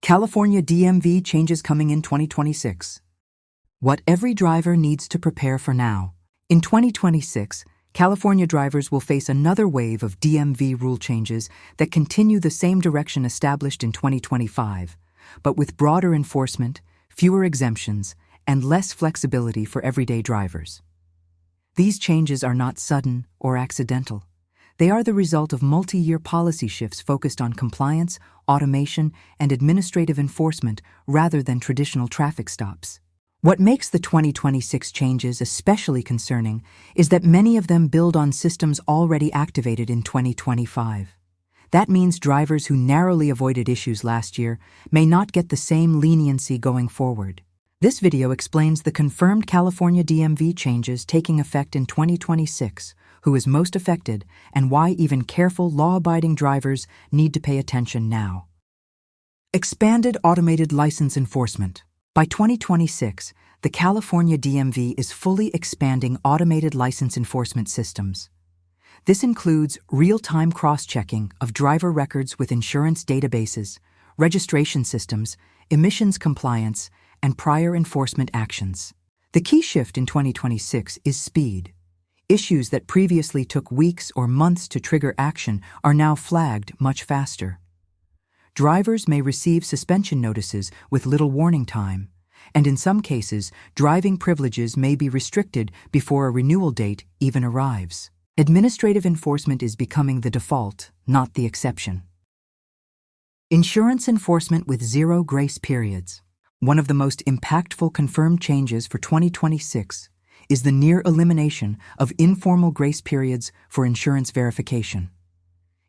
California DMV changes coming in 2026. What every driver needs to prepare for now. In 2026, California drivers will face another wave of DMV rule changes that continue the same direction established in 2025, but with broader enforcement, fewer exemptions, and less flexibility for everyday drivers. These changes are not sudden or accidental. They are the result of multi-year policy shifts focused on compliance, automation, and administrative enforcement rather than traditional traffic stops. What makes the 2026 changes especially concerning is that many of them build on systems already activated in 2025. That means drivers who narrowly avoided issues last year may not get the same leniency going forward. This video explains the confirmed California DMV changes taking effect in 2026, who is most affected, and why even careful, law-abiding drivers need to pay attention now. Expanded automated license enforcement. By 2026, the California DMV is fully expanding automated license enforcement systems. This includes real-time cross-checking of driver records with insurance databases, registration systems, emissions compliance, and prior enforcement actions. The key shift in 2026 is speed. Issues that previously took weeks or months to trigger action are now flagged much faster. Drivers may receive suspension notices with little warning time, and in some cases, driving privileges may be restricted before a renewal date even arrives. Administrative enforcement is becoming the default, not the exception. Insurance enforcement with zero grace periods. One of the most impactful confirmed changes for 2026 is the near elimination of informal grace periods for insurance verification.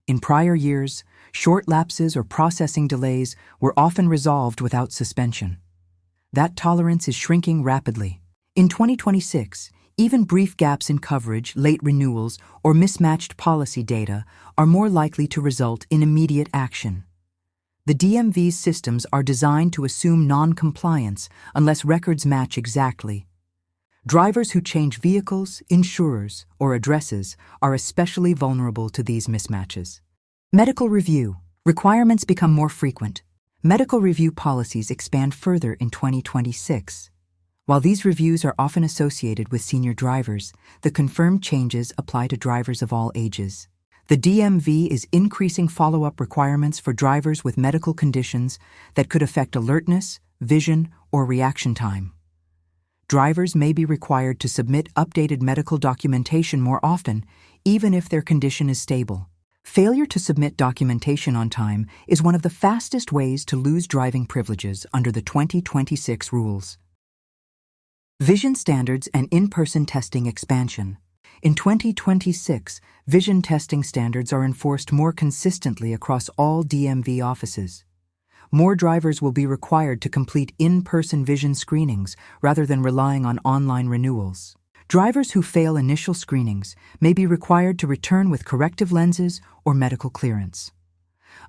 In prior years, short lapses or processing delays were often resolved without suspension. That tolerance is shrinking rapidly. In 2026, even brief gaps in coverage, late renewals, or mismatched policy data are more likely to result in immediate action. The DMV's systems are designed to assume non-compliance unless records match exactly. Drivers who change vehicles, insurers, or addresses are especially vulnerable to these mismatches. Medical review. Requirements become more frequent. Medical review policies expand further in 2026. While these reviews are often associated with senior drivers, the confirmed changes apply to drivers of all ages. The DMV is increasing follow-up requirements for drivers with medical conditions that could affect alertness, vision, or reaction time. Drivers may be required to submit updated medical documentation more often, even if their condition is stable. Failure to submit documentation on time is one of the fastest ways to lose driving privileges under the 2026 rules. Vision standards and in-person testing expansion. In 2026, vision testing standards are enforced more consistently across all DMV offices. More drivers will be required to complete in-person vision screenings rather than relying on online renewals. Drivers who fail initial screenings may be required to return with corrective lenses or medical clearance.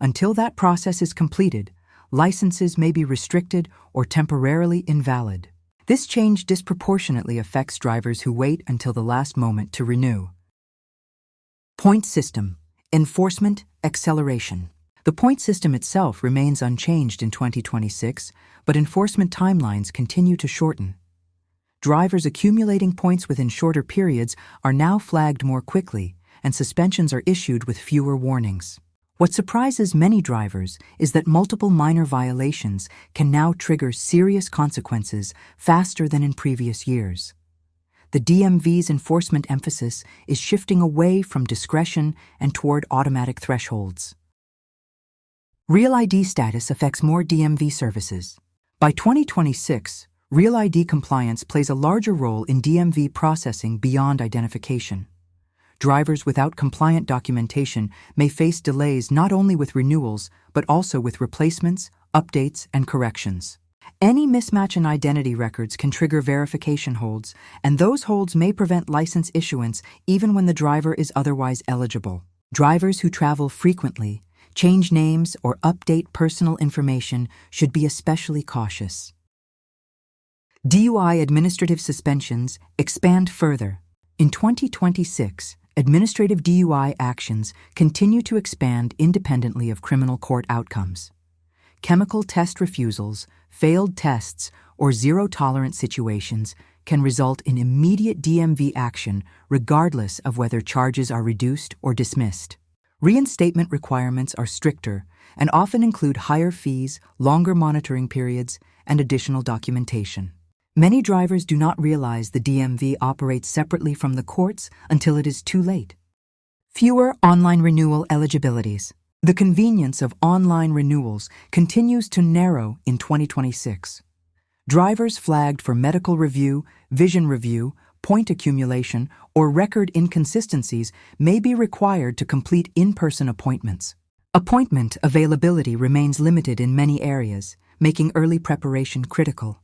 Until that process is completed, licenses may be restricted or temporarily invalid. This change disproportionately affects drivers who wait until the last moment to renew. Point system. Enforcement acceleration. The point system itself remains unchanged in 2026, but enforcement timelines continue to shorten. Drivers accumulating points within shorter periods are now flagged more quickly, and suspensions are issued with fewer warnings. What surprises many drivers is that multiple minor violations can now trigger serious consequences faster than in previous years. The DMV's enforcement emphasis is shifting away from discretion and toward automatic thresholds. Real ID status affects more DMV services. By 2026, Real ID compliance plays a larger role in DMV processing beyond identification. Drivers without compliant documentation may face delays not only with renewals, but also with replacements, updates, and corrections. Any mismatch in identity records can trigger verification holds, and those holds may prevent license issuance even when the driver is otherwise eligible. Drivers who travel frequently, change names, or update personal information should be especially cautious. DUI administrative suspensions expand further. In 2026, administrative DUI actions continue to expand independently of criminal court outcomes. chemical test refusals, failed tests, or zero-tolerance situations can result in immediate DMV action regardless of whether charges are reduced or dismissed. Reinstatement requirements are stricter and often include higher fees, longer monitoring periods, and additional documentation. Many drivers do not realize the DMV operates separately from the courts until it is too late. Fewer online renewal eligibilities. The convenience of online renewals continues to narrow in 2026. Drivers flagged for medical review, vision review, point accumulation, or record inconsistencies may be required to complete in-person appointments. Appointment availability remains limited in many areas, making early preparation critical.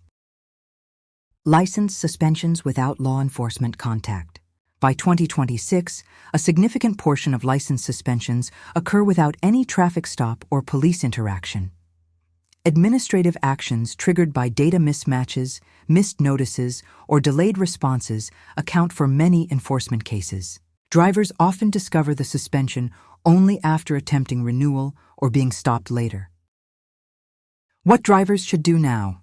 License suspensions without law enforcement contact. By 2026, a significant portion of license suspensions occur without any traffic stop or police interaction. Administrative actions triggered by data mismatches, missed notices, or delayed responses account for many enforcement cases. Drivers often discover the suspension only after attempting renewal or being stopped later. What drivers should do now?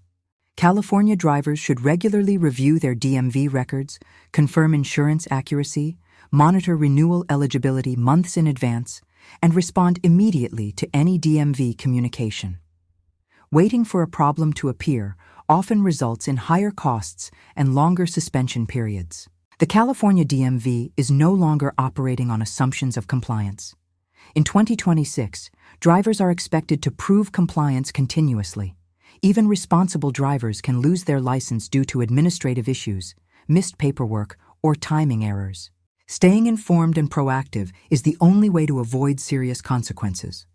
California drivers should regularly review their DMV records, confirm insurance accuracy, monitor renewal eligibility months in advance, and respond immediately to any DMV communication. Waiting for a problem to appear often results in higher costs and longer suspension periods. The California DMV is no longer operating on assumptions of compliance. In 2026, drivers are expected to prove compliance continuously. Even responsible drivers can lose their license due to administrative issues, missed paperwork, or timing errors. Staying informed and proactive is the only way to avoid serious consequences.